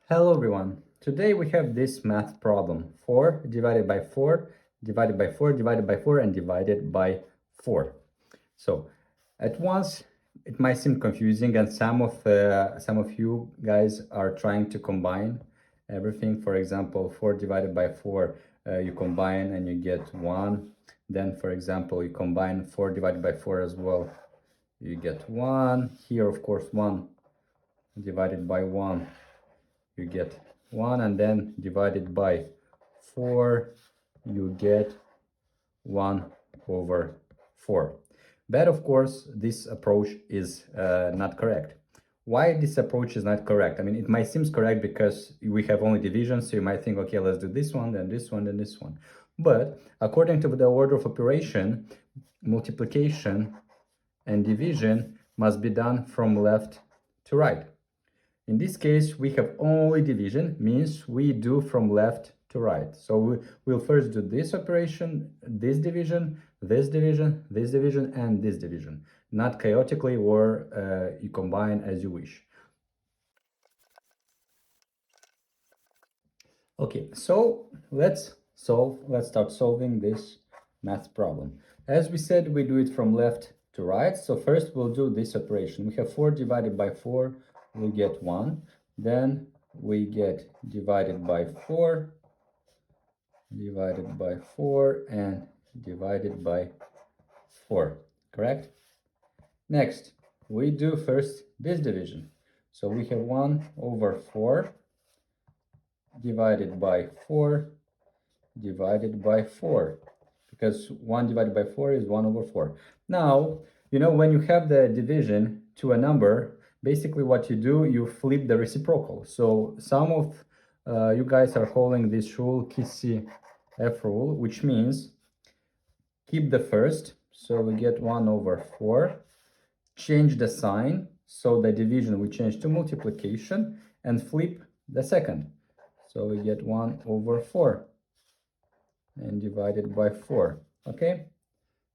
Hello everyone. Today we have this math problem. 4 divided by 4 divided by 4 divided by 4 and divided by 4. So at once it might seem confusing, and some of you guys are trying to combine everything. For example, 4 divided by 4 you combine and you get 1. Then for example you combine 4 divided by 4 as well, you get 1. Here of course 1 divided by 1 you get 1, and then divided by 4 you get 1 over 4. But of course this approach is not correct. Why this approach is not correct? I mean, it might seem correct because we have only division, so you might think, okay, let's do this one, then this one, then this one. But according to the order of operation, multiplication and division must be done from left to right. In this case, we have only division, means we do from left to right. So we'll first do this operation, this division, this division, this division, and this division, not chaotically, or you combine as you wish. Okay, so let's start solving this math problem. As we said, we do it from left to right. So first we'll do this operation. We have 4 divided by 4, we get 1. Then we get divided by 4, and divided by 4, correct? Next, we do first this division. So we have 1 over 4 divided by 4 divided by 4, because 1 divided by 4 is 1 over 4. Now, you know, when you have the division to a number, basically what you do, you flip the reciprocal. So some of you guys are calling this rule Kisi-F rule, which means keep the first, so we get 1 over 4, change the sign, so the division we change to multiplication, and flip the second. So we get 1 over 4 and divided by 4, okay?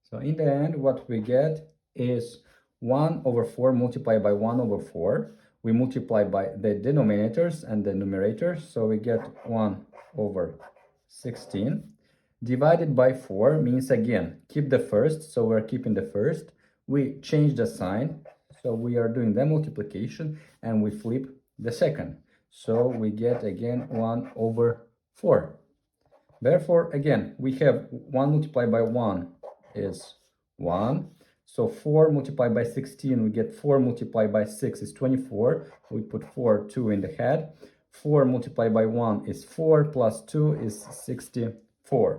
So in the end, what we get is 1 over 4 multiplied by 1 over 4. We multiply by the denominators and the numerators, so we get 1 over 16. Divided by 4 means, again, keep the first, so we're keeping the first. We change the sign, so we are doing the multiplication, and we flip the second. So we get, again, 1 over 4. Therefore, again, we have 1 multiplied by 1 is 1. So 4 multiplied by 16, we get 4 multiplied by 6 is 24. We put 2 in the head. 4 multiplied by 1 is 4, plus 2 is 64.